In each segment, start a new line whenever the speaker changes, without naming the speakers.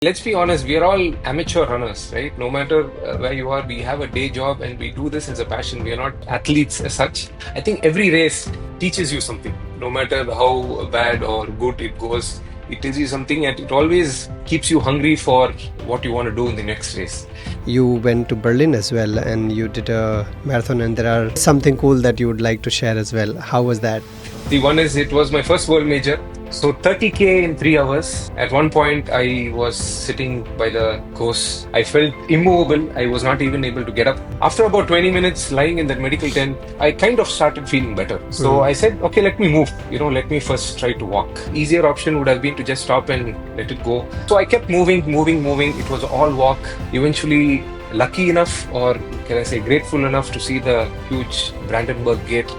Let's be honest, we are all amateur runners, right? No matter where you are, we have a day job and we do this as a passion. We are not athletes as such. I think every race teaches you something, no matter how bad or good it goes. It tells you something and it always keeps you hungry for what you want to do in the next race.
You went to Berlin as well and you did a marathon, and there are something cool that you would like to share as well. How was that?
The one is it was my first world major. So 30K in 3 hours. At one point, I was sitting by the course. I felt immovable. I was not even able to get up. After about 20 minutes lying in that medical tent, I kind of started feeling better. So I said, okay, let me move. Let me first try to walk. Easier option would have been to just stop and let it go. So I kept moving, moving, moving. It was all walk. Eventually, lucky enough, or can I say grateful enough to see the huge Brandenburg Gate.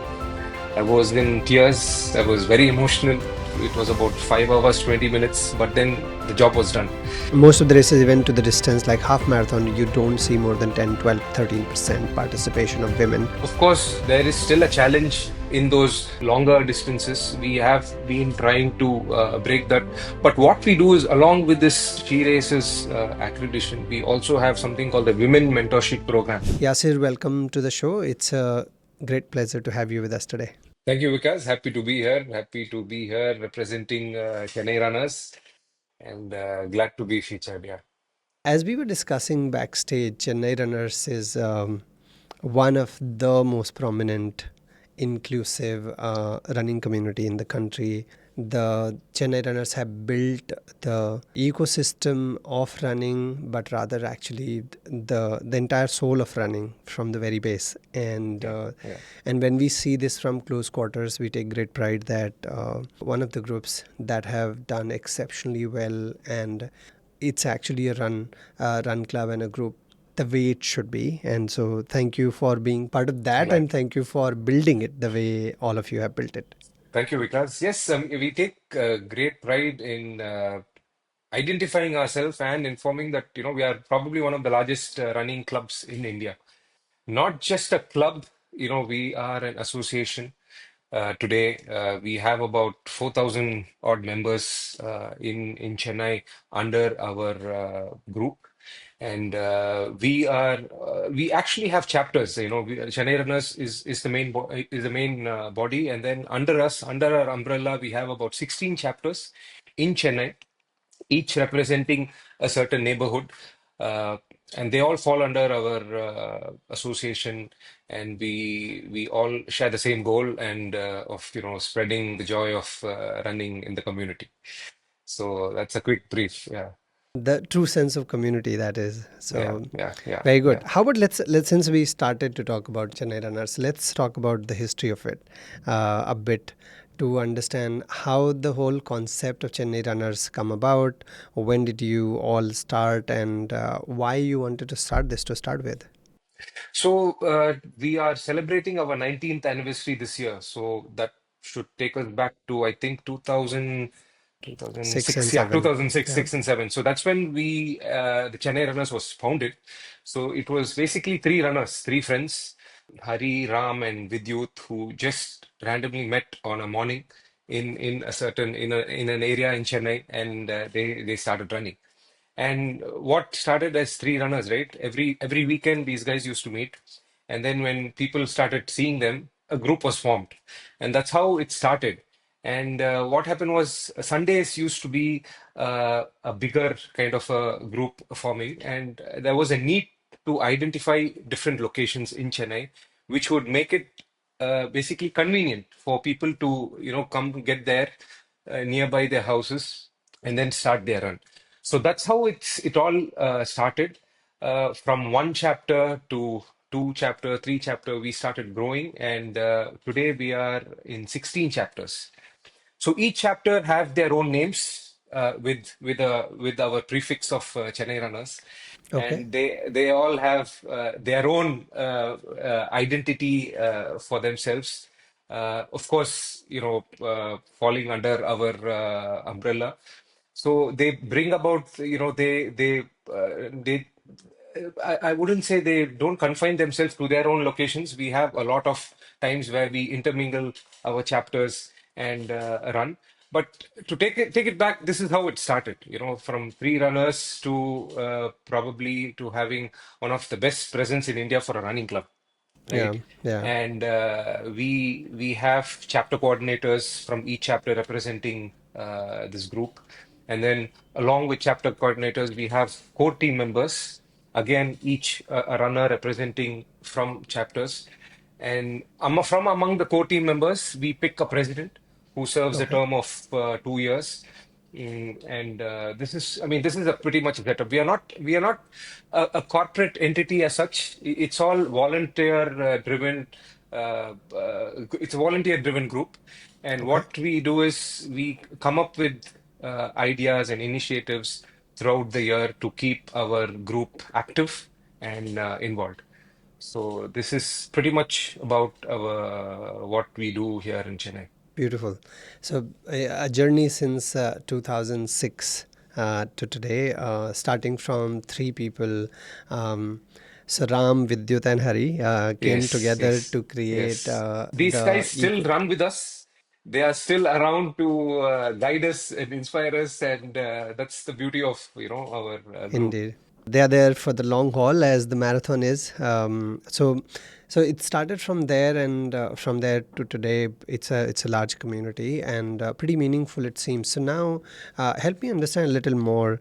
I was in tears. I was very emotional. It was about 5 hours, 20 minutes, but then the job was done.
Most of the races, even to the distance like half marathon, you don't see more than 10, 12, 13% participation of women.
Of course, there is still a challenge in those longer distances. We have been trying to break that. But what we do is, along with this She Races accreditation, we also have something called the Women Mentorship Program.
Yasir, welcome to the show. It's a great pleasure to have you with us today.
Thank you, Vikas. Happy to be here. Happy to be here representing Chennai Runners and glad to be featured. Yeah.
As we were discussing backstage, Chennai Runners is one of the most prominent, inclusive running community in the country. The Chennai Runners have built the ecosystem of running, but rather actually the entire soul of running from the very base. And when we see this from close quarters, we take great pride that one of the groups that have done exceptionally well, and it's actually a run club and a group the way it should be. And so thank you for being part of that,
Right.
and thank you for building it the way all of you have built it.
Thank you, Vikas. Yes, we take great pride in identifying ourselves and informing that we are probably one of the largest running clubs in India. Not just a club, we are an association. Today, we have about 4,000 odd members in Chennai under our group. And we actually have chapters. Chennai Runners is the main body, and then under us, under our umbrella, we have about 16 chapters in Chennai, each representing a certain neighborhood. Uh, and they all fall under our association, and we all share the same goal and of spreading the joy of running in the community. So that's a quick brief. Yeah,
The true sense of community, that is.
yeah,
So
yeah, yeah,
very good.
yeah.
How about let's since we started to talk about Chennai Runners, let's talk about the history of it a bit, to understand how the whole concept of Chennai Runners come about. When did you all start, and why you wanted to start this to start with?
So we are celebrating our 19th anniversary this year. So that should take us back to, I think, 2000,
Six and
2006. Yeah,
seven.
2006,
Yeah.
6 and 7. So that's when the Chennai Runners was founded. So it was basically three runners, three friends, Hari, Ram, and Vidyut, who just randomly met on a morning in an area in Chennai, and they started running. And what started as three runners, right? Every weekend, these guys used to meet, and then when people started seeing them, a group was formed, and that's how it started. And what happened was Sundays used to be a bigger kind of a group forming, and there was a need to identify different locations in Chennai, which would make it basically convenient for people to come get there nearby their houses and then start their run. So that's how it all started. From one chapter to two chapter, three chapter, we started growing, and today we are in 16 chapters. So each chapter have their own names with our prefix of Chennai Runners,
Okay.
and they all have their own identity for themselves. Of course, falling under our umbrella. So they bring about, I wouldn't say they don't confine themselves to their own locations. We have a lot of times where we intermingle our chapters and run. But to take it back, this is how it started. From three runners to probably to having one of the best presence in India for a running club,
Yeah,
right?
yeah.
And we have chapter coordinators from each chapter representing this group, and then along with chapter coordinators, we have core team members. Again, each a runner representing from chapters, and from among the core team members, we pick a president who serves a
Okay.
term of 2 years. And this is, I mean, this is a pretty much setup. We are not a corporate entity as such. It's all volunteer driven. It's a volunteer driven group, and
Okay.
what we do is we come up with ideas and initiatives throughout the year to keep our group active and involved. So this is pretty much about our what we do here in Chennai.
Beautiful. So, a journey since 2006 to today, starting from three people. So, Ram, Vidyut, and Hari came
Yes,
together
yes,
to create
yes. These guys still run with us. They are still around to guide us and inspire us, and that's the beauty of our group.
Indeed. They are there for the long haul as the marathon is. So it started from there, and from there to today, it's a large community and pretty meaningful it seems. So now, help me understand a little more.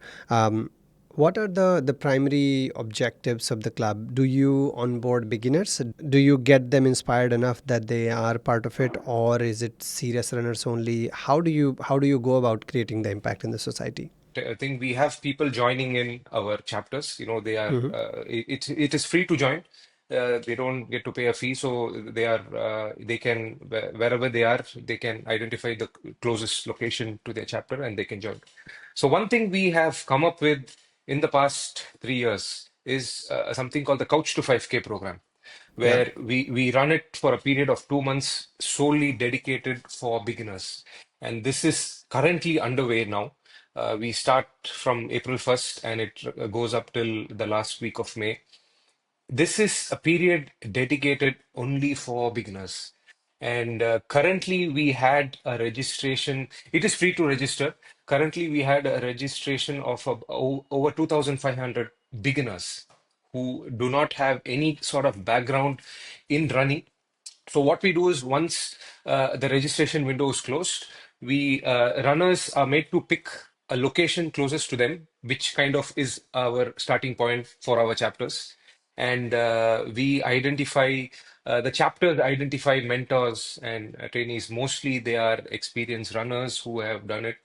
What are the primary objectives of the club? Do you onboard beginners? Do you get them inspired enough that they are part of it, or is it serious runners only? How do you go about creating the impact in the society?
I think we have people joining in our chapters. They are
Hmm.
it is free to join. They don't get to pay a fee, so they can wherever they are, they can identify the closest location to their chapter and they can join. So one thing we have come up with in the past 3 years is something called the Couch to 5K program,
Yeah.
where we run it for a period of 2 months solely dedicated for beginners. And this is currently underway now. We start from April 1st and it goes up till the last week of May. This is a period dedicated only for beginners. And currently, we had a registration. It is free to register. Currently, we had a registration of over 2,500 beginners who do not have any sort of background in running. So what we do is once the registration window is closed, we runners are made to pick a location closest to them, which kind of is our starting point for our chapters. And the chapters identify mentors and trainees. Mostly they are experienced runners who have done it.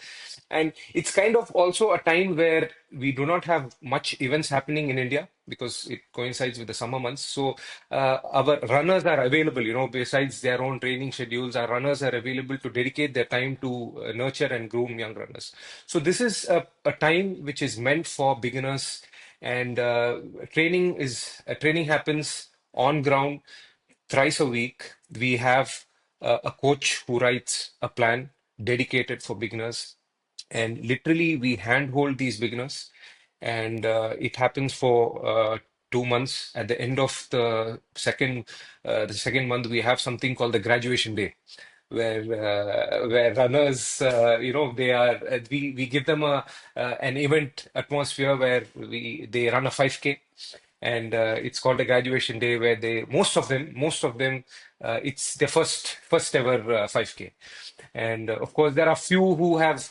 And it's kind of also a time where we do not have much events happening in India because it coincides with the summer months. So our runners are available, besides their own training schedules, our runners are available to dedicate their time to nurture and groom young runners. So this is a time which is meant for beginners, and training happens on ground thrice a week. We have a coach who writes a plan dedicated for beginners, and literally we handhold these beginners, and it happens for 2 months. At the end of the second month, we have something called the graduation day, where runners, we give them an event atmosphere where they run a 5K, and it's called a graduation day where most of them it's their first ever 5K. And of course there are few who have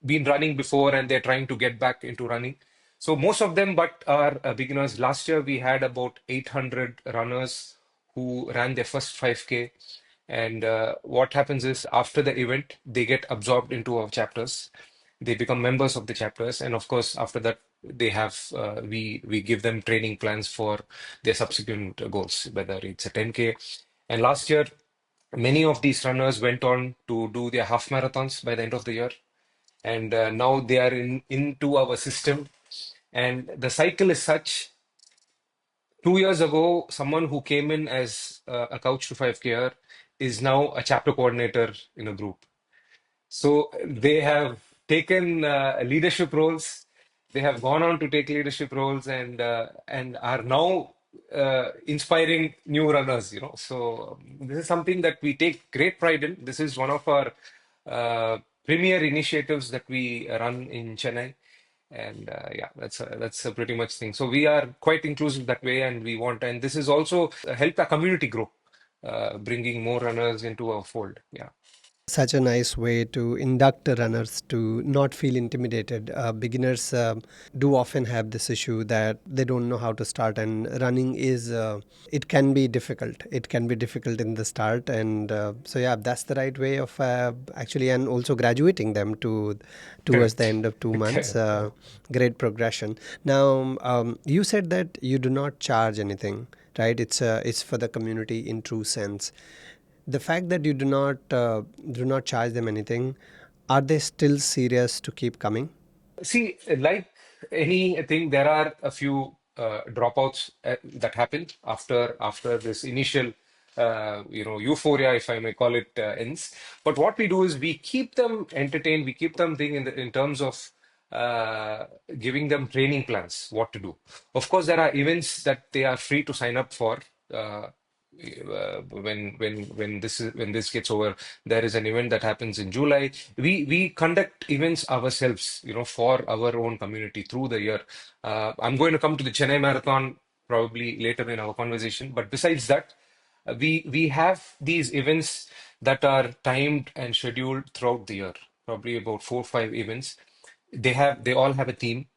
been running before and they're trying to get back into running. So most of them but are beginners. Last year we had about 800 runners who ran their first 5K. And what happens is after the event, they get absorbed into our chapters. They become members of the chapters, and of course, after that, we give them training plans for their subsequent goals, whether it's a 10K. And last year, many of these runners went on to do their half marathons by the end of the year, and now they are into our system. And the cycle is such: 2 years ago, someone who came in as a couch to 5K is now a chapter coordinator in a group. So they have taken leadership roles. They have gone on to take leadership roles, and are now inspiring new runners. So this is something that we take great pride in. This is one of our premier initiatives that we run in Chennai. And yeah, that's a pretty much thing. So we are quite inclusive that way, and we want, and this is also help our community grow, bringing more runners into our fold. Yeah,
Such a nice way to induct the runners to not feel intimidated. Beginners do often have this issue that they don't know how to start, and running is it can be difficult. It can be difficult in the start, and so yeah, that's the right way of actually, and also graduating them to towards the
correct.
end of 2 months.
Correct. Yeah.
Great progression. Now, you said that you do not charge anything, right? It's for the community in true sense. The fact that you do not charge them anything, are they still serious to keep coming?
See, like anything, there are a few dropouts that happen after this initial, euphoria, if I may call it, ends. But what we do is we keep them entertained. We keep them thinking in terms of uh, giving them training plans, what to do. Of course, there are events that they are free to sign up for. Uh, when this gets over, there is an event that happens in July. We conduct events ourselves, for our own community through the year. I'm going to come to the Chennai Marathon probably later in our conversation, but besides that, we have these events that are timed and scheduled throughout the year, probably about 4 or 5 events. They all have a theme,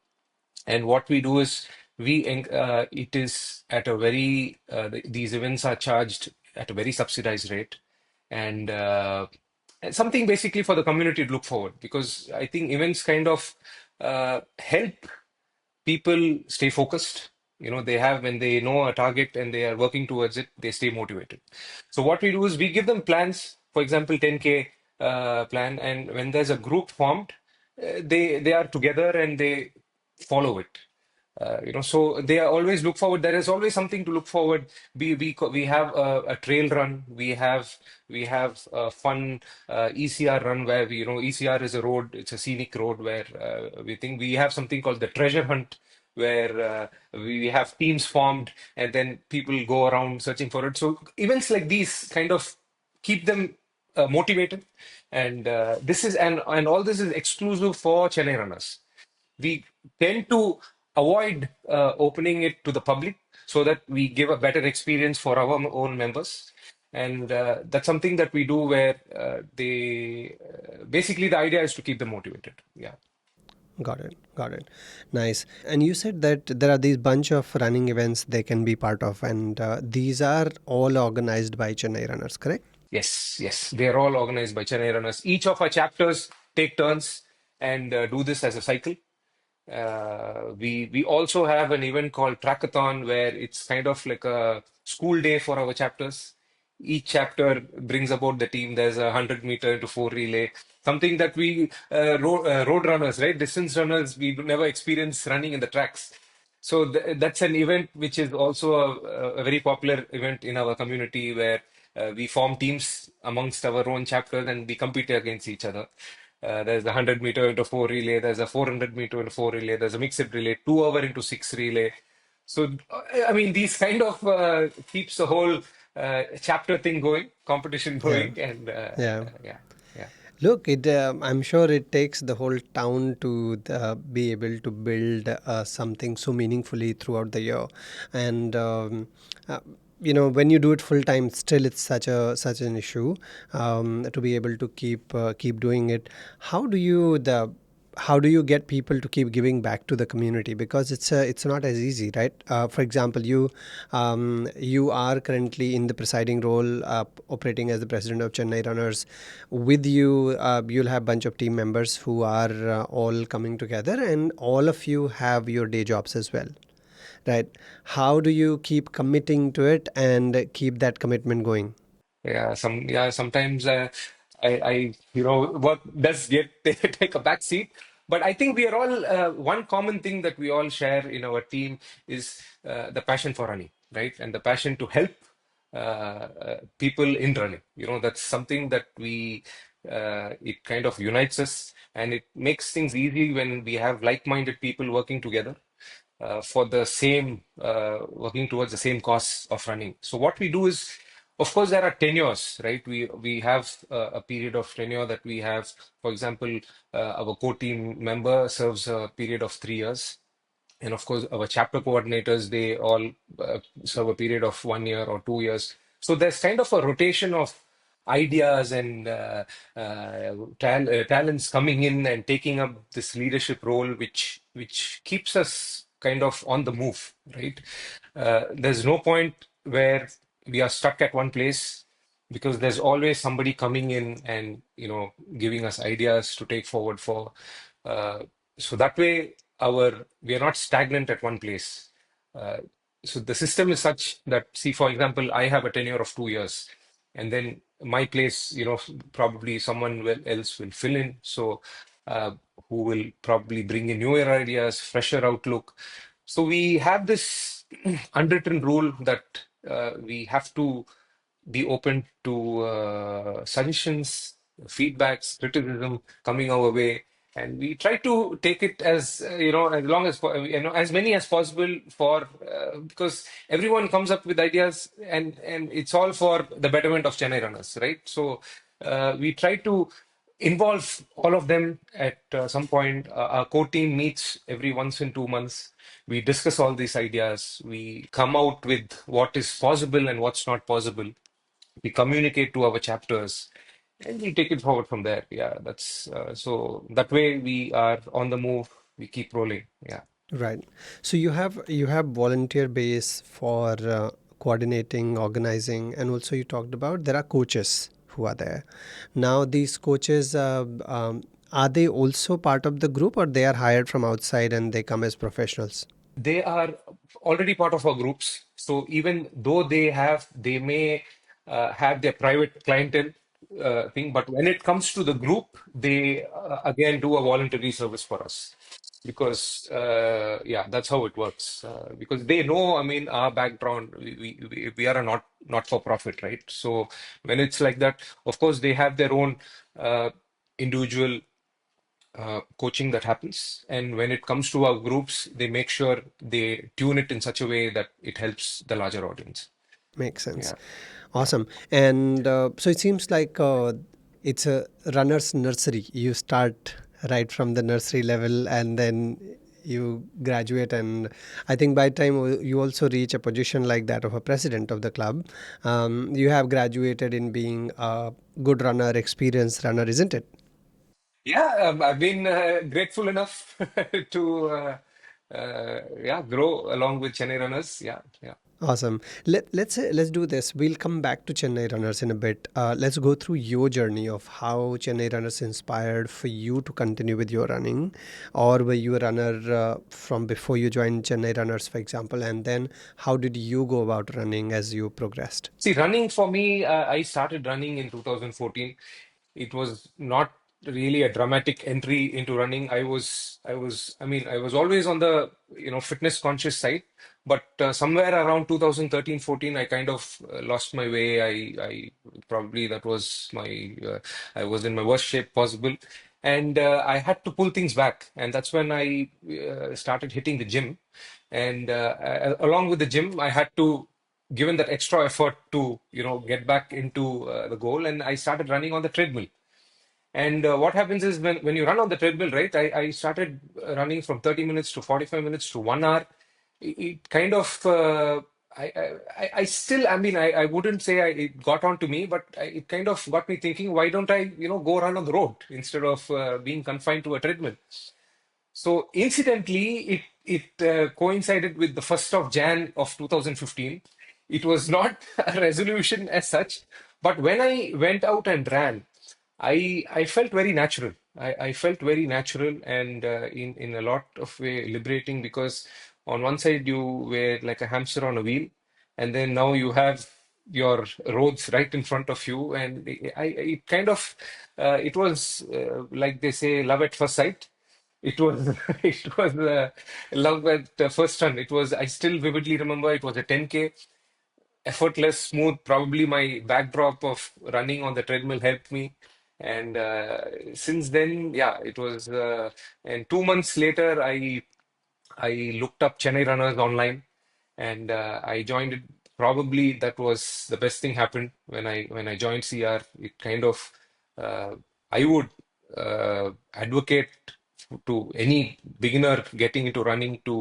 and what we do is it is at a very these events are charged at a very subsidized rate, and something basically for the community to look forward, because I think events kind of help people stay focused. They have, when they know a target and they are working towards it, they stay motivated. So what we do is we give them plans, for example, 10K plan, and when there's a group formed, they are together and they follow it. So they always look forward. There is always something to look forward. We have a trail run. We have a fun ECR run where ECR is a road. It's a scenic road where we think we have something called the treasure hunt, where we have teams formed and then people go around searching for it. So events like these kind of keep them motivated, and and all this is exclusive for Chennai runners. We tend to avoid opening it to the public so that we give a better experience for our own members. And that's something that we do where basically the idea is to keep them motivated. Yeah.
Got it. Got it. Nice. And you said that there are these bunch of running events they can be part of, and these are all organized by Chennai Runners, correct?
Yes, yes. They're all organized by Chennai Runners. Each of our chapters take turns and do this as a cycle. We also have an event called Trackathon, where it's kind of like a school day for our chapters. Each chapter brings about the team. There's a 100 meter into four relay, something that we road runners, right? Distance runners, we never experience running in the tracks. So that's an event which is also a very popular event in our community, where we form teams amongst our own chapters and we compete against each other. There's the 100 meter into four relay, there's a 400 meter into four relay, there's a mixed relay, 2 hour into six relay. So, I mean, these kind of keeps the whole chapter thing going, competition
Yeah.
going, and
Yeah.
yeah, yeah.
Look, I'm sure it takes the whole town to be able to build something so meaningfully throughout the year, and uh, when you do it full time, still it's such an issue to be able to keep doing it. How do you the how do you get people to keep giving back to the community, because it's not as easy, right? For example, you are currently in the presiding role, operating as the president of Chennai Runners. With you, you'll have a bunch of team members who are all coming together, and all of you have your day jobs as well, right? How do you keep committing to it and keep that commitment going?
Sometimes work does get take a back seat, but I think we are all one common thing that we all share in our team is the passion for running, right? And the passion to help people in running. That's something that it kind of unites us, and it makes things easy when we have like-minded people working together for the same, working towards the same cause of running. So what we do is Of course, there are tenures, right? We have a period of tenure that we have. For example, our core team member serves a period of 3 years. And of course, our chapter coordinators, they all serve a period of 1 year or 2 years. So there's kind of a rotation of ideas and talents coming in and taking up this leadership role, which keeps us kind of on the move, right? There's no point where we are stuck at one place because there's always somebody coming in and giving us ideas to take forward for. Uh, so that way, our we are not stagnant at one place. Uh, so the system is such that, see, for example, I have a tenure of 2 years, and then my place, probably someone else will fill in. So uh, who will probably bring in newer ideas, fresher outlook. So we have this unwritten rule that we have to be open to suggestions, feedbacks, criticism coming our way, and we try to take it as as long as as many as possible for because everyone comes up with ideas, and it's all for the betterment of Chennai runners, right? So we try to involve all of them at some point. Our core team meets every once in 2 months. We discuss all these ideas. We come out with what is possible and what's not possible. We communicate to our chapters, and we take it forward from there. Yeah, that's so that way we are on the move. We keep rolling. Yeah.
Right. So you have volunteer base for coordinating, organizing, and also you talked about there are coaches who are there. Now these coaches are they also part of the group, or they are hired from outside and they come as professionals?
They are already part of our groups. So even though they may have their private clientele thing, but when it comes to the group, they again do a voluntary service for us. Because yeah, that's how it works. Because they know, I mean, our background, we are a not for profit, right? So when it's like that, of course, they have their own individual coaching that happens. And when it comes to our groups, they make sure they tune it in such a way that it helps the larger audience.
Makes sense.
Yeah. Yeah.
Awesome. And so it seems like it's a runner's nursery. You start right from the nursery level and then you graduate. And I think by the time you also reach a position like that of a president of the club, you have graduated in being a good runner, experienced runner, isn't it?
Yeah, I've been grateful enough to yeah, grow along with Chennai Runners. Yeah, yeah.
Awesome. Let's do this. We'll come back to Chennai Runners in a bit. Let's go through your journey of how Chennai Runners inspired for you to continue with your running, or were you a runner from before you joined Chennai Runners, for example, and then how did you go about running as you progressed?
See, running for me, I started running in 2014. It was not really a dramatic entry into running. I mean, I was always on the, fitness conscious side, but somewhere around 2013, 14, I kind of lost my way. I probably that was I was in my worst shape possible. And I had to pull things back. And that's when I started hitting the gym. And along with the gym, I had to given that extra effort to get back into the goal, and I started running on the treadmill. And what happens is when you run on the treadmill, right? I started running from 30 minutes to 45 minutes to 1 hour. It kind of I still, I mean, I wouldn't say it got on to me, but it kind of got me thinking, why don't I go run on the road instead of being confined to a treadmill? So incidentally, it coincided with the 1st of Jan of 2015. It was not a resolution as such, but when I went out and ran, I felt very natural. I felt very natural and in a lot of way liberating because on one side you were like a hamster on a wheel, and then now you have your roads right in front of you, and it kind of it was like they say, love at first sight. It was it was love at first run. It was, I still vividly remember, it was a 10K, effortless, smooth. Probably my backdrop of running on the treadmill helped me. And since then, yeah, it was. And 2 months later, I looked up Chennai Runners online, and I joined it probably that was the best thing happened when I joined CR. It kind of I would advocate to any beginner getting into running to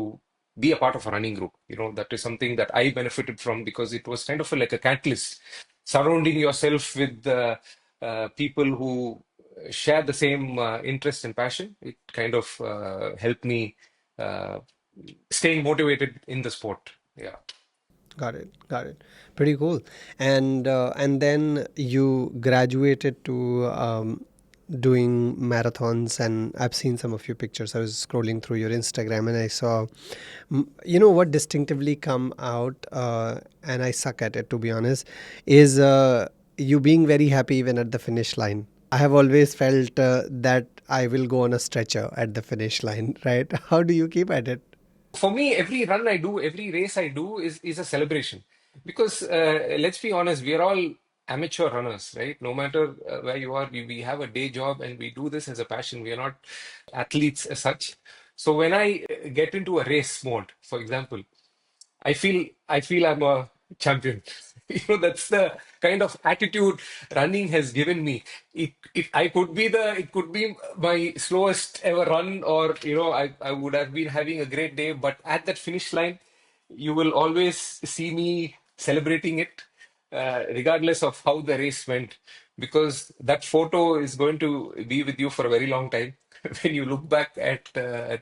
be a part of a running group. You know, that is something that I benefited from because it was kind of like a catalyst, surrounding yourself with people who share the same interest and passion. It kind of helped me uh, staying motivated in the sport. Yeah.
Got it. Got it. Pretty cool. And then you graduated to doing marathons, and I've seen some of your pictures. I was scrolling through your Instagram, and I saw, you know, what distinctively come out, and I suck at it, to be honest, is you being very happy even at the finish line. I have always felt that I will go on a stretcher at the finish line, right? How do you keep at it?
For me, every run I do, every race I do is a celebration. Because let's be honest, we are all amateur runners, right? No matter where you are, we have a day job and we do this as a passion. We are not athletes as such. So when I get into a race mode, for example, I feel I'm a champion. You know, that's the kind of attitude running has given me. It could be my slowest ever run, or I would have been having a great day, but at that finish line, you will always see me celebrating it, regardless of how the race went, because that photo is going to be with you for a very long time when you look back at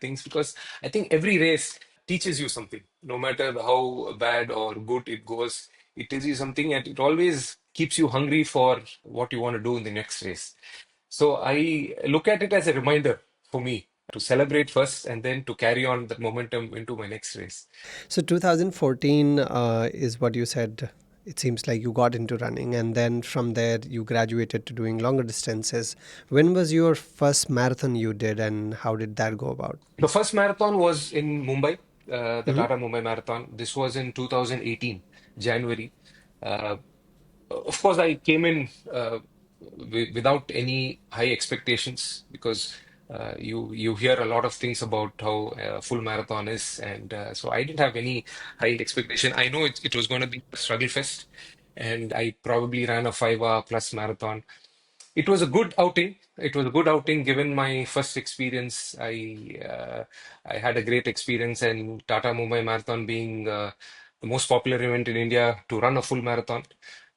things. Because I think every race teaches you something, no matter how bad or good it goes. It teaches you something, and it always keeps you hungry for what you want to do in the next race. So I look at it as a reminder for me to celebrate first and then to carry on that momentum into my next race.
So 2014 is what you said. It seems like you got into running, and then from there you graduated to doing longer distances. When was your first marathon you did, and how did that go about?
The first marathon was in Mumbai, the
Hmm.
Tata Mumbai Marathon. This was in 2018, January. Uh, of course, I came in without any high expectations, because you hear a lot of things about how full marathon is, and so I didn't have any high expectation. I know it was going to be a struggle fest, and I probably ran a 5 hour plus marathon. It was a good outing. It was a good outing given my first experience. I had a great experience, and Tata Mumbai Marathon being the most popular event in India to run a full marathon.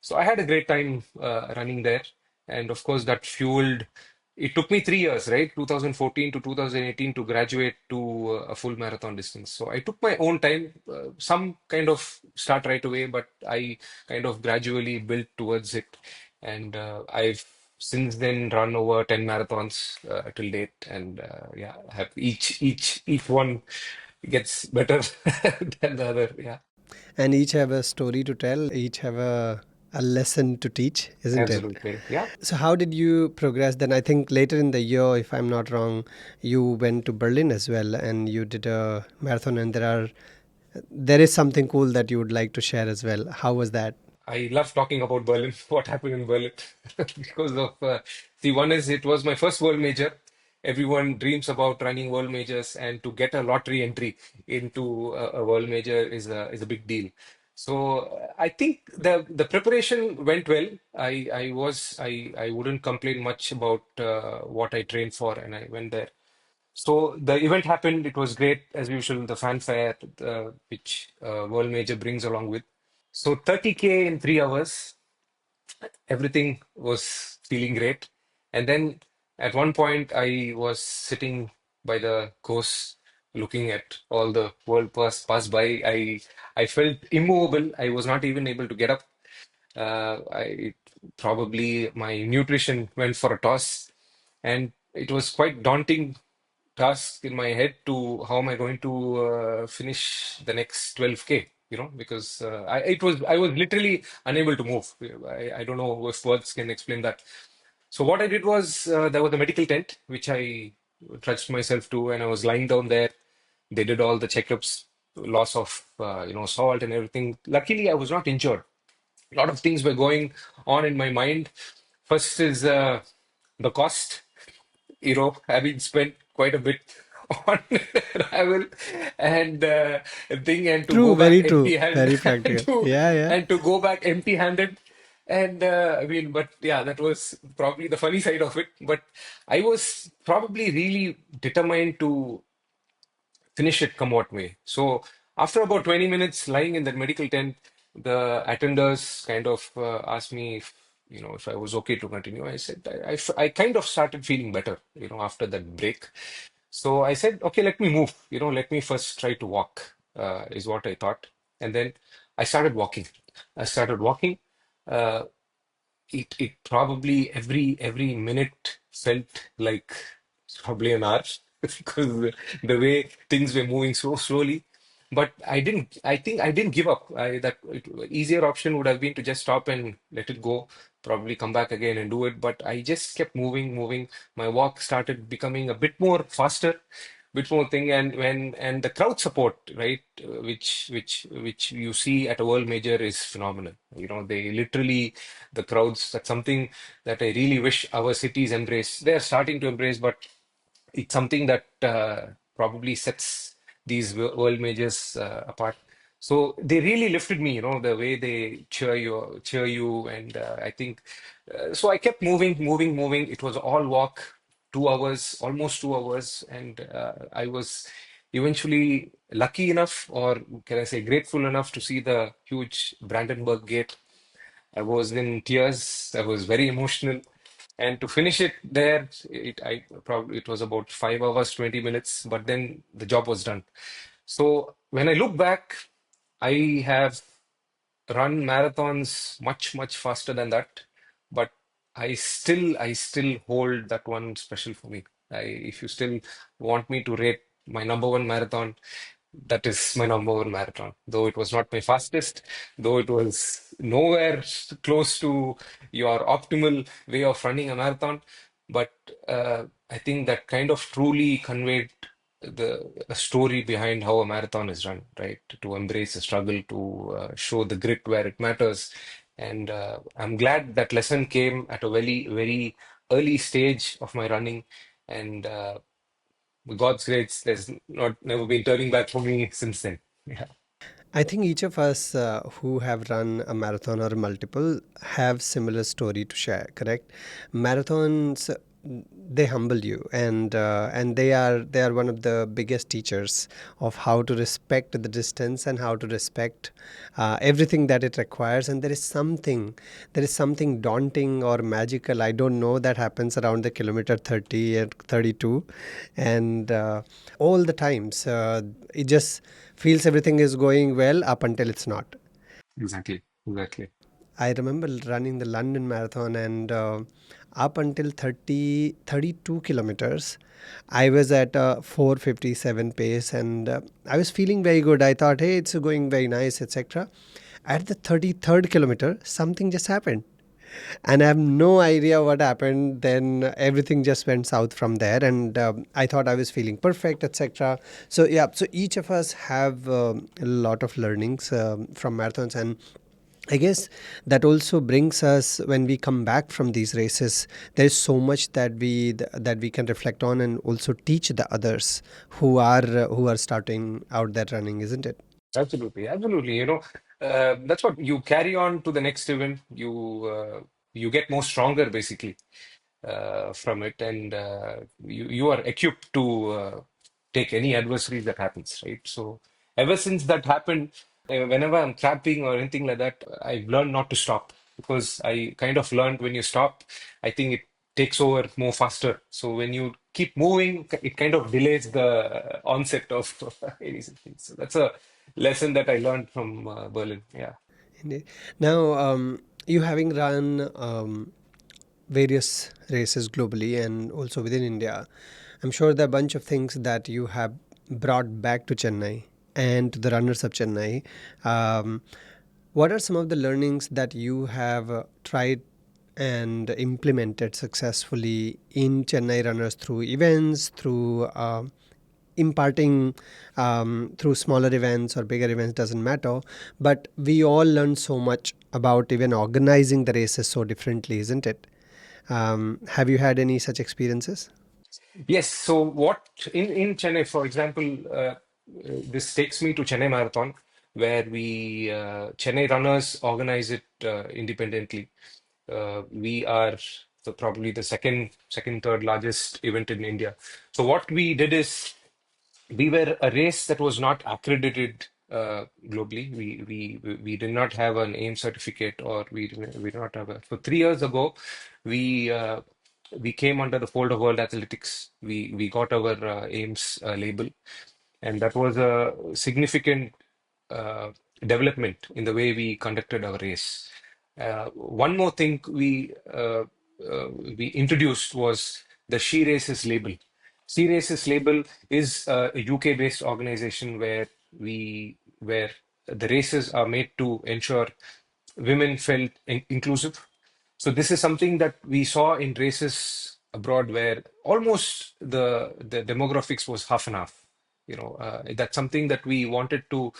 So I had a great time running there, and of course that fueled. It took me 3 years, right? 2014 to 2018 to graduate to a full marathon distance. So I took my own time, some kind of start right away, but I kind of gradually built towards it. And I've since then run over 10 marathons till date, and yeah, have each one gets better than the other. Yeah,
And each have a story to tell, each have a lesson to teach, isn't it?
absolutely. Yeah.
So, how did you progress then? I think later in the year, if I'm not wrong, you went to Berlin as well and you did a marathon, and there is something cool that you would like to share as well. How was that?
I love talking about Berlin, what happened in Berlin, because of the one is it was my first world major. Everyone dreams about running world majors, and to get a lottery entry into a world major is a big deal. So I think the preparation went well. I wouldn't complain much about what I trained for, and I went there. So the event happened. It was great as usual. The fanfare, which world major brings along with. So 30K in 3 hours, everything was feeling great. And then at one point, I was sitting by the course looking at all the world pass by. I felt immovable. I was not even able to get up. I probably my nutrition went for a toss, and it was quite daunting task in my head to how am I going to finish the next 12K, because I was literally unable to move. I don't know if words can explain that. So what I did was there was a medical tent which I trudged myself to, and I was lying down there. They did all the checkups, loss of salt and everything. Luckily, I was not injured. A lot of things were going on in my mind. First is the cost. Having spent quite a bit on travel and thing, and to
True,
go back
very true,
empty hand
very
and
practical.
to
Yeah, yeah.
go back empty handed. And I mean, but yeah, that was probably the funny side of it. But I was probably really determined to finish it come what may. So after about 20 minutes lying in that medical tent, the attenders kind of asked me if, if I was okay to continue. I said I kind of started feeling better, after that break. So I said, okay, let me move. Let me first try to walk, is what I thought. And then I started walking. I started walking. Uh, it probably every minute felt like probably an hour because the way things were moving so slowly. But I think I didn't give up. Easier option would have been to just stop and let it go, probably come back again and do it. But I just kept moving. My walk started becoming a bit more faster, bit more thing. And the crowd support, right, which you see at a world major is phenomenal. They literally, the crowds, that's something that I really wish our cities embrace. They're starting to embrace, but it's something that probably sets these world majors apart. So they really lifted me, the way they cheer you, and I think so. I kept moving. It was all walk, 2 hours, almost 2 hours, and I was eventually lucky enough, or can I say grateful enough, to see the huge Brandenburg Gate. I was in tears. I was very emotional. And to finish it there, it was about 5 hours, 20 minutes, but then the job was done. So when I look back, I have run marathons much faster than that, but I still hold that one special for me. If you still want me to rate my number one marathon, that is my number one marathon. Though it was not my fastest, though it was nowhere close to your optimal way of running a marathon, but I think that kind of truly conveyed the a story behind how a marathon is run, right? To embrace the struggle, to show the grit where it matters. And I'm glad that lesson came at a very early stage of my running. And with God's grace, there's not never been turning back for me since then. Yeah,
I think each of us who have run a marathon or multiple have similar story to share. Correct? Marathons, they humble you, and they are one of the biggest teachers of how to respect the distance and how to respect everything that it requires. And there is something daunting or magical, I don't know, that happens around the kilometer 30 and 32, and all the times it just feels everything is going well up until it's not.
exactly.
I remember running the London Marathon, and up until 32 kilometers, I was at a 4:57 pace, and I was feeling very good. I thought, hey, it's going very nice, etc. At the 33rd kilometer, something just happened. And I have no idea what happened. Then everything just went south from there, and I thought I was feeling perfect, etc. So yeah, so each of us have a lot of learnings from marathons, and I guess that also brings us, when we come back from these races, there is so much that we can reflect on and also teach the others who are starting out that running, isn't it?
Absolutely. That's what you carry on to the next event. You get more stronger basically from it, and you are equipped to take any adversity that happens, right? So ever since that happened, whenever I'm cramping or anything like that, I've learned not to stop, because I kind of learned when you stop, I think it takes over more faster. So when you keep moving, it kind of delays the onset of any things. So that's a lesson that I learned from Berlin. Yeah.
Indeed. Now, you having run various races globally and also within India, I'm sure there are a bunch of things that you have brought back to Chennai and to the runners of Chennai. Um, what are some of the learnings that you have tried and implemented successfully in Chennai runners through events, through imparting through smaller events or bigger events, doesn't matter, but we all learn so much about even organizing the races so differently, isn't it? Have you had any such experiences?
Yes. So what in Chennai, for example, this takes me to Chennai Marathon, where we Chennai Runners organize it independently. We are probably the third largest event in India. So what we did is we were a race that was not accredited globally. We did not have an AIM certificate, or we did not have a. So 3 years ago, we uh, we came under the fold of World Athletics. We got our AIMS label, and that was a significant uh, development in the way we conducted our race. One more thing we introduced was the She Races label. She Races label is a UK-based organization where the races are made to ensure women felt inclusive. So this is something that we saw in races abroad, where almost the demographics was half and half. That's something that we wanted to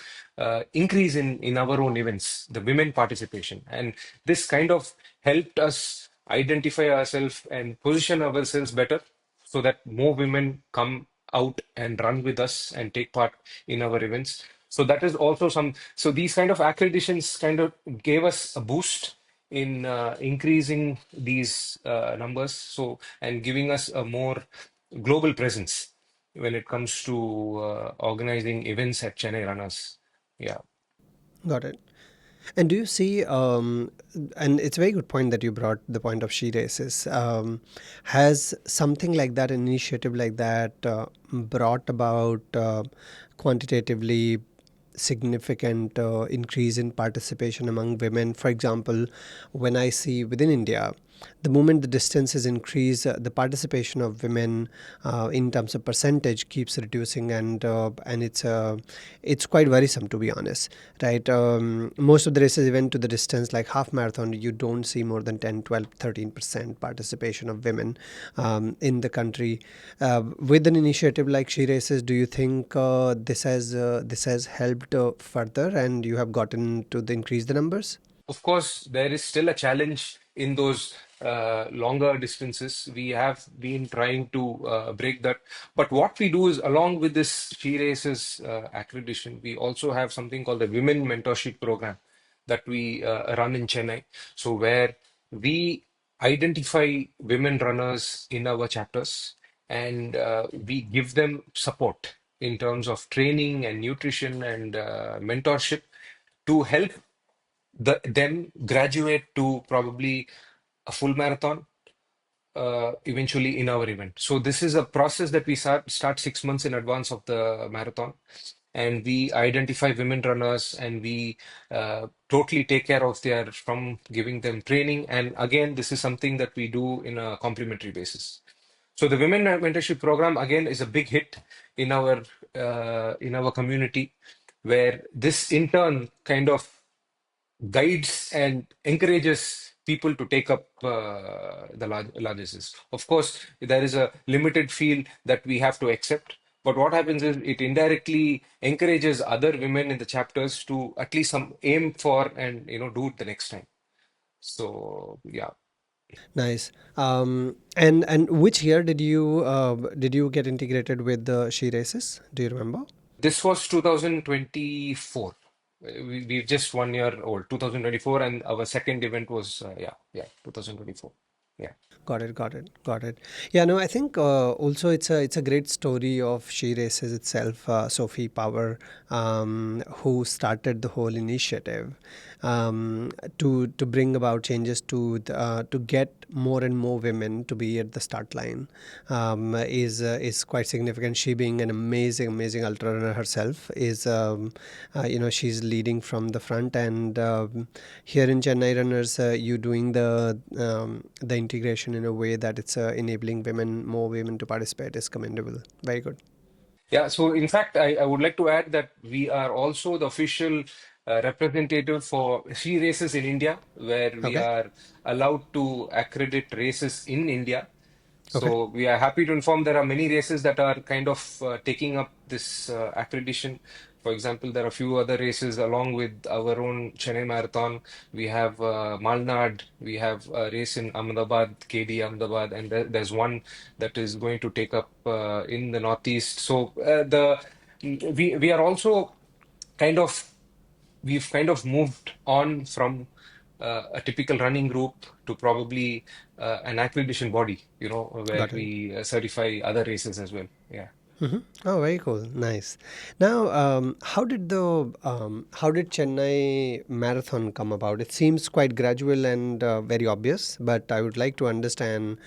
increase in our own events, the women participation, and this kind of helped us identify ourselves and position ourselves better, so that more women come out and run with us and take part in our events. So that is also some. So these kind of accreditations kind of gave us a boost in increasing these numbers, so and giving us a more global presence when it comes to organizing events at Chennai Runners. Yeah.
Got it. And do you see, and it's a very good point that you brought the point of she races. Has something like that, an initiative like that, brought about quantitatively significant increase in participation among women? For example, when I see within India, the moment the distances increase, the participation of women in terms of percentage keeps reducing, and it's quite worrisome, to be honest, right? Most of the races, even to the distance like half marathon, you don't see more than 10, 12, 13% participation of women in the country. With an initiative like She Races, do you think this has helped further, and you have gotten to increase the numbers?
Of course, there is still a challenge in those longer distances. We have been trying to break that. But what we do is, along with this She Races accreditation, we also have something called the Women Mentorship Program that we run in Chennai. So, where we identify women runners in our chapters, and we give them support in terms of training and nutrition and mentorship to help them graduate to probably a full marathon eventually in our event. So this is a process that we start 6 months in advance of the marathon, and we identify women runners, and we totally take care of their from giving them training. And again, this is something that we do in a complementary basis. So the women mentorship program again is a big hit in our community, where this in turn kind of guides and encourages people to take up the largesses. Of course, there is a limited field that we have to accept. But what happens is it indirectly encourages other women in the chapters to at least some aim for and do it the next time. So yeah.
Nice. And which year did you get integrated with the She Races? Do you remember?
This was 2024. We're just 1 year old, 2024, and our second event was, yeah, 2024. Yeah.
Got it, got it, got it. Yeah, no, I think also it's a great story of She Races itself. Sophie Power, who started the whole initiative to bring about changes to get more and more women to be at the start line, is quite significant. She being an amazing ultra runner herself, is she's leading from the front, and here in Chennai Runners, you doing the integration in a way that it's enabling more women to participate is commendable. Very good.
Yeah, so in fact, I would like to add that we are also the official representative for She Races in India, where we
Okay.
are allowed to accredit races in India.
Okay.
So we are happy to inform there are many races that are kind of taking up this accreditation. For example, there are a few other races along with our own Chennai Marathon. We have Malnad, we have a race in Ahmedabad, KD Ahmedabad, and there's one that is going to take up in the Northeast. So the we are also kind of we've kind of moved on from a typical running group to probably an accreditation body, where
Got it.
we certify other races as well. Yeah.
Oh, very cool. Nice. Now, how did Chennai Marathon come about? It seems quite gradual and very obvious, but I would like to understand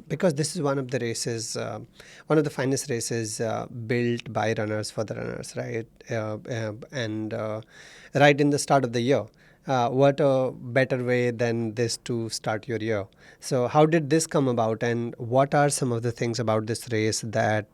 because this is one of the races, one of the finest races built by runners for the runners, right? And right in the start of the year. What a better way than this to start your year. So, how did this come about, and what are some of the things about this race that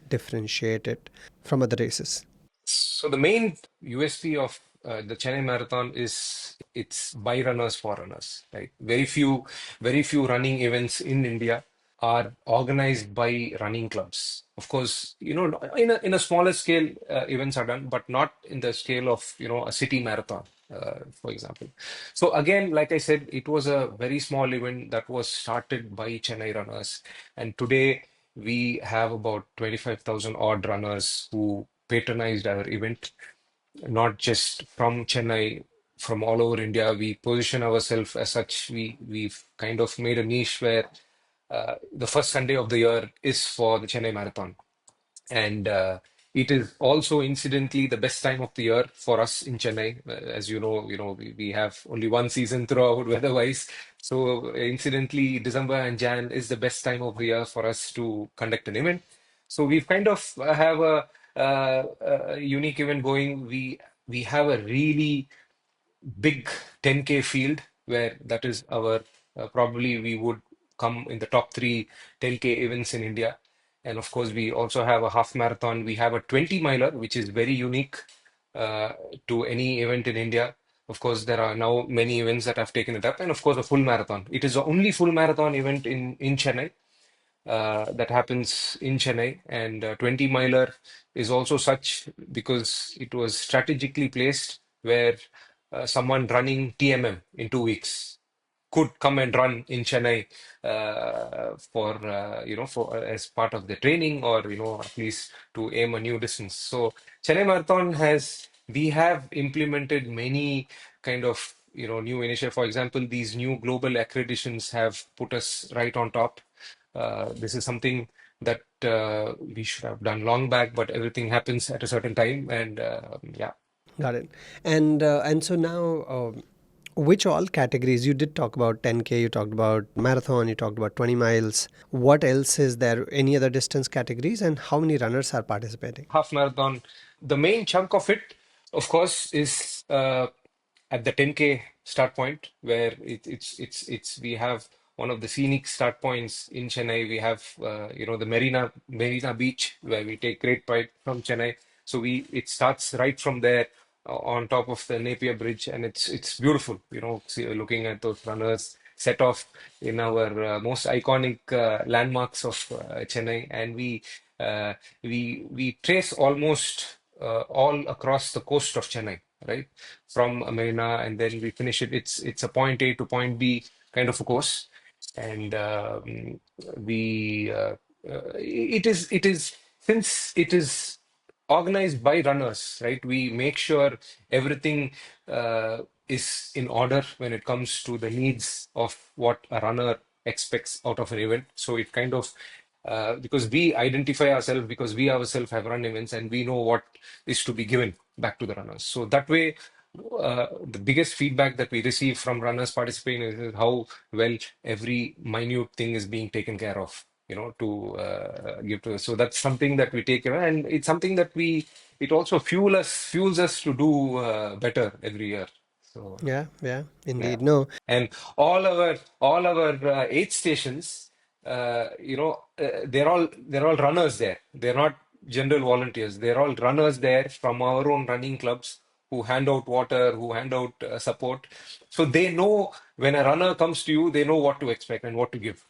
differentiate it from other races?
So the main USP of the Chennai Marathon is it's by runners for runners, right? Very few running events in India are organized by running clubs. Of course, in a smaller scale, events are done, but not in the scale of, a city marathon, for example. So again, like I said, it was a very small event that was started by Chennai Runners, and today we have about 25,000 odd runners who patronized our event, not just from Chennai, from all over India. We position ourselves as such. We've kind of made a niche where the first Sunday of the year is for the Chennai Marathon, and it is also incidentally the best time of the year for us in Chennai. As we have only one season throughout weather-wise. So incidentally, December and Jan is the best time of the year for us to conduct an event. So we've kind of have a unique event going. We have a really big 10K field where that is our probably we would come in the top three 10K events in India. And of course, we also have a half marathon. We have a 20 miler, which is very unique uh, to any event in India. Of course, there are now many events that have taken it up, and of course, a full marathon. It is the only full marathon event in Chennai that happens in Chennai, and 20 miler is also such because it was strategically placed where someone running TMM in 2 weeks could come and run in Chennai for as part of the training, or at least to aim a new distance. So Chennai Marathon has we have implemented many kind of new initiative. For example, these new global accreditations have put us right on top. This is something that we should have done long back, but everything happens at a certain time, and yeah.
Got it. And so now, which all categories you did talk about 10K, you talked about marathon, you talked about 20 miles. What else is there? Any other distance categories, and how many runners are participating?
Half marathon, the main chunk of it, of course, is at the 10K start point where it's we have one of the scenic start points in Chennai. We have the Marina Beach where we take great pride from Chennai. So we it starts right from there on top of the Napier Bridge, and it's beautiful. Looking at those runners set off in our most iconic landmarks of Chennai, and we trace almost all across the coast of Chennai, right? From Marina, and then we finish it. It's a point A to point B kind of a course, and we it is since it is organized by runners, right? We make sure everything is in order when it comes to the needs of what a runner expects out of an event. So it kind of because we identify ourselves because we ourselves have run events and we know what is to be given back to the runners. So that way, the biggest feedback that we receive from runners participating is how well every minute thing is being taken care of, to give to us. So that's something that we take care of, and it's something that it also fuels us to do better every year. So
Yeah, yeah,
yeah,
indeed. No,
and all our aid stations, they're all runners there. They're not general volunteers. They're all runners there from our own running clubs who hand out water, who hand out support. So they know when a runner comes to you, they know what to expect and what to give.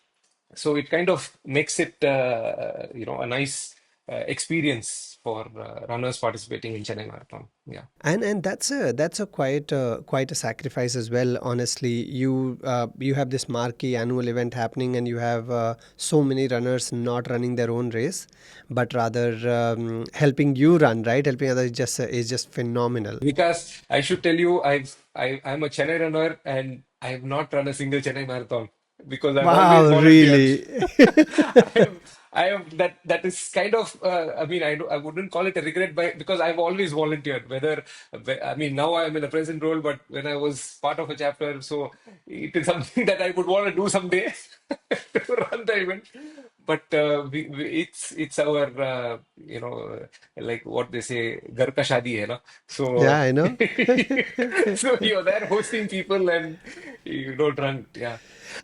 So it kind of makes it, a nice experience for runners participating in Chennai Marathon. Yeah.
And that's a quite a sacrifice as well. Honestly, you have this marquee annual event happening, and you have so many runners not running their own race, but rather helping you run, right? Helping others is just phenomenal.
Because I should tell you, I'm a Chennai runner and I have not run a single Chennai marathon because I've always
Wow,
volunteered.
really?
That is kind of I mean I wouldn't call it a regret because I've always volunteered. I mean now I'm in a present role, but when I was part of a chapter, so it is something that I would want to do someday to run the event. But it's our like what they say, घर का शादी है ना.
Yeah,
So
I know.
so you're there hosting people and you don't run. Yeah.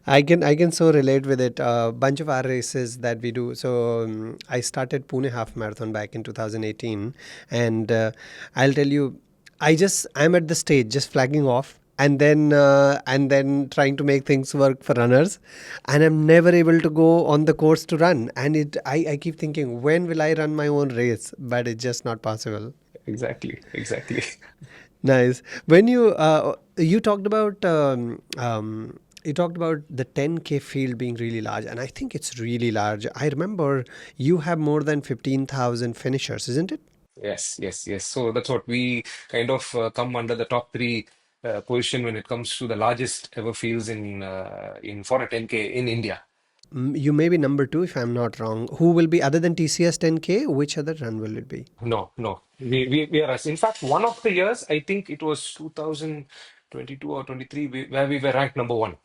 I can so relate with it. A bunch of our races that we do. So I started Pune Half Marathon back in 2018, and I'll tell you, I'm at the stage just flagging off, and then trying to make things work for runners, and I'm never able to go on the course to run. And I keep thinking, when will I run my own race? But it's just not possible.
Exactly, exactly.
Nice. When you talked about you talked about the 10K field being really large, and I think it's really large. I remember you have more than 15,000 finishers, isn't it?
Yes, yes, yes. So that's what we kind of come under the top three position when it comes to the largest ever fields in for a 10K in India.
You may be number two if I'm not wrong. Who will be other than TCS 10K? Which other run will it be?
No, no. We are us. In fact, one of the years, I think it was 2022 or 23, where we were ranked number one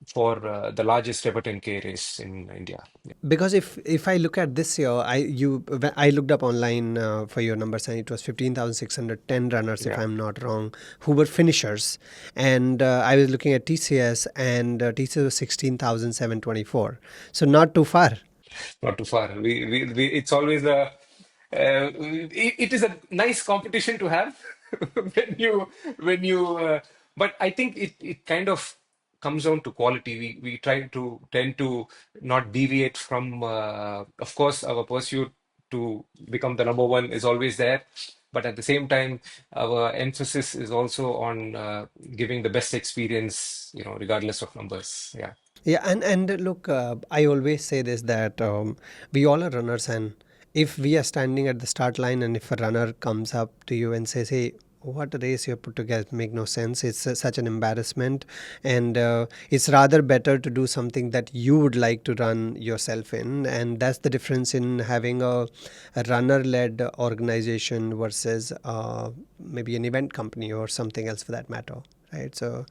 for the largest ever 10K race in India.
Because if I look at this year, I looked up online for your numbers, and it was 15,610 runners, if
Yeah.
I'm not wrong, who were finishers. And I was looking at TCS, and TCS was 16,724. So not too far.
Not too far. It's always it is a nice competition to have when you but I think it kind of comes down to quality. We try to tend to not deviate from of course our pursuit to become the number one is always there, but at the same time our emphasis is also on giving the best experience, regardless of numbers. Yeah.
Yeah, and look, I always say this, that we all are runners, and if we are standing at the start line, and if a runner comes up to you and says, "Hey, what a race you have put together, make no sense. It's such an embarrassment," and it's rather better to do something that you would like to run yourself in, and that's the difference in having a runner-led organization versus maybe an event company or something else for that matter, right? So.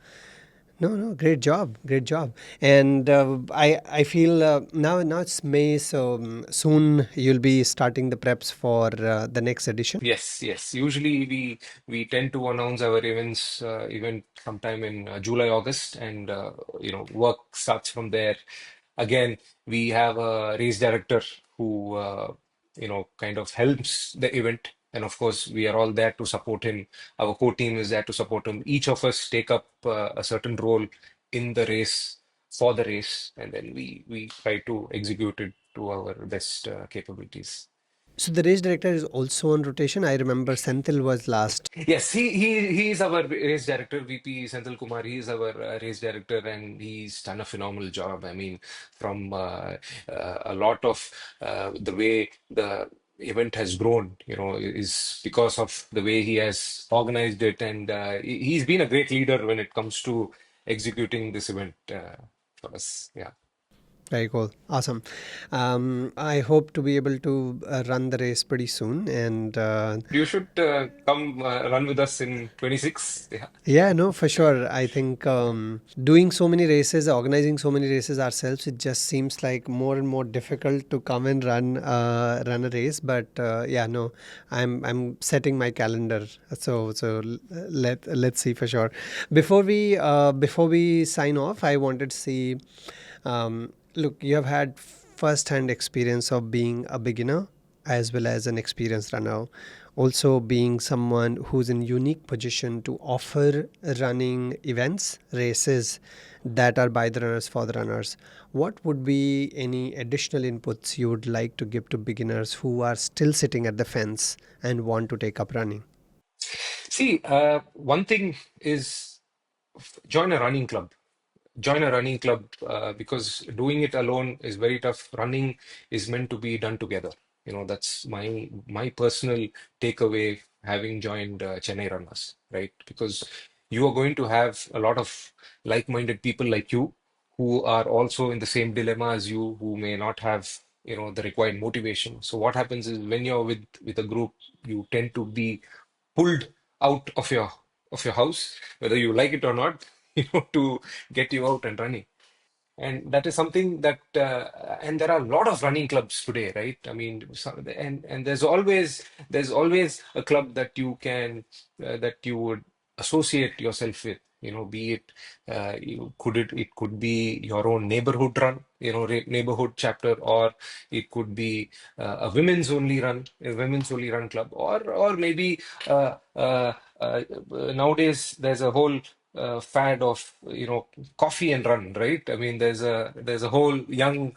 No, no, great job, great job. And I feel now it's May, so soon you'll be starting the preps for the next edition.
Yes, yes. Usually we tend to announce our event sometime in July, August, and work starts from there. Again, we have a race director who kind of helps the event, and of course we are all there to support him. Our core team is there to support him. Each of us take up a certain role in the race for the race, and then we try to execute it to our best capabilities.
So the race director is also on rotation. I remember Senthil was last.
Yes, he is our race director, VP Senthil Kumar. He is our race director, and he's done a phenomenal job. I mean, from a lot of the way the event has grown, is because of the way he has organized it, and he's been a great leader when it comes to executing this event for us. Yeah.
Very cool. Awesome. I hope to be able to run the race pretty soon. And
You should come run with us in 26. Yeah.
yeah, no, for sure. I think doing so many races, organizing so many races ourselves, it just seems like more and more difficult to come and run a race. But yeah, no, I'm setting my calendar. So let's see for sure. Before we sign off, I wanted to see. Look, you have had first-hand experience of being a beginner as well as an experienced runner. Also, being someone who's in unique position to offer running events, races that are by the runners for the runners. What would be any additional inputs you would like to give to beginners who are still sitting at the fence and want to take up running?
See, one thing is join a running club. Join a running club because doing it alone is very tough. Running is meant to be done together. That's my personal takeaway having joined Chennai Runners, right? Because you are going to have a lot of like-minded people like you who are also in the same dilemma as you, who may not have, the required motivation. So what happens is when you're with a group, you tend to be pulled out of your house, whether you like it or not, to get you out and running. And that is something that, and there are a lot of running clubs today, right? I mean, and there's always a club that you can that you would associate yourself with. Be it it could be your own neighborhood run, neighborhood chapter, or it could be a women's only run club, or maybe nowadays there's a whole fad of coffee and run, right? I mean, there's a whole young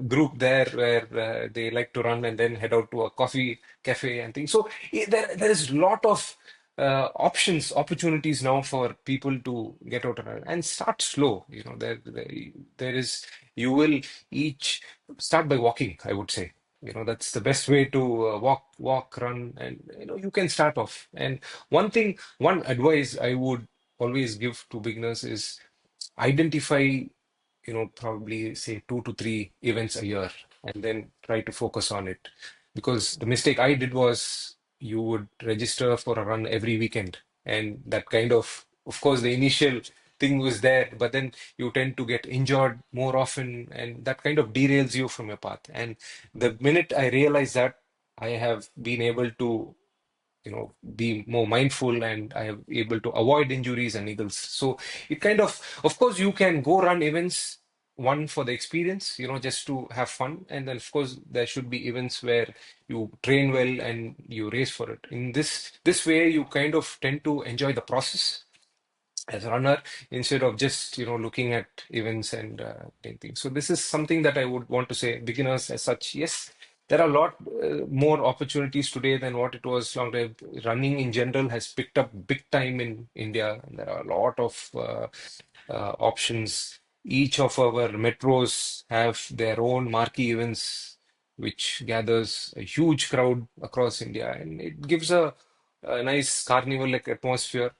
group there where they like to run and then head out to a coffee cafe and things. So there's a lot of opportunities now for people to get out and start slow. There is you will each start by walking, I would say. That's the best way to walk, run, and you can start off. And one advice I would always give to beginners is identify, probably say 2 to 3 events a year and then try to focus on it. Because the mistake I did was you would register for a run every weekend. And that of course, the initial thing was there, but then you tend to get injured more often, and that kind of derails you from your path. And the minute I realized that, I have been able to be more mindful, and I am able to avoid injuries and niggles. So it of course, you can go run events, one for the experience, just to have fun. And then, of course, there should be events where you train well and you race for it. In this way, you kind of tend to enjoy the process as a runner instead of just looking at events and things. So this is something that I would want to say beginners as such. Yes, there are a lot more opportunities today than what it was long time. Running in general has picked up big time in India, and there are a lot of options. Each of our metros have their own marquee events, which gathers a huge crowd across India, and it gives a nice carnival-like atmosphere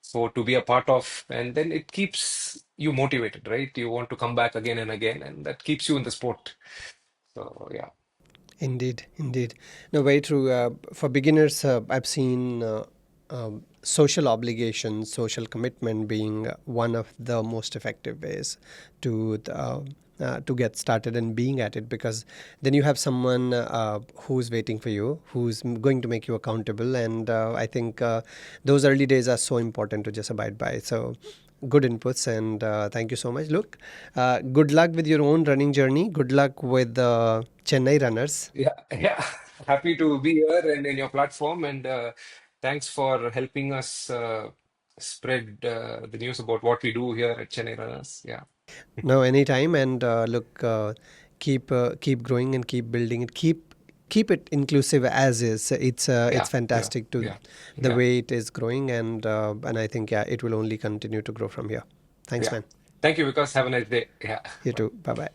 for to be a part of, and then it keeps you motivated, right? You want to come back again and again, and that keeps you in the sport. So yeah.
Indeed, indeed. No, very true. For beginners, I've seen social obligation, social commitment being one of the most effective ways to get started and being at it, because then you have someone who's waiting for you, who's going to make you accountable, and I think those early days are so important to just abide by. So good inputs, and thank you so much. Look, good luck with your own running journey. Good luck with Chennai Runners.
Yeah. Happy to be here and in your platform, and thanks for helping us spread the news about what we do here at Chennai Runners. Yeah.
No, anytime. And look, keep growing and keep building it. Keep it inclusive as is. It's
Yeah, yeah,
fantastic to
yeah,
the
yeah,
way it is growing, and I think it will only continue to grow from here. Thanks,
yeah.
man.
Thank you, Vikas. Have a nice day. Yeah.
You too. Bye bye.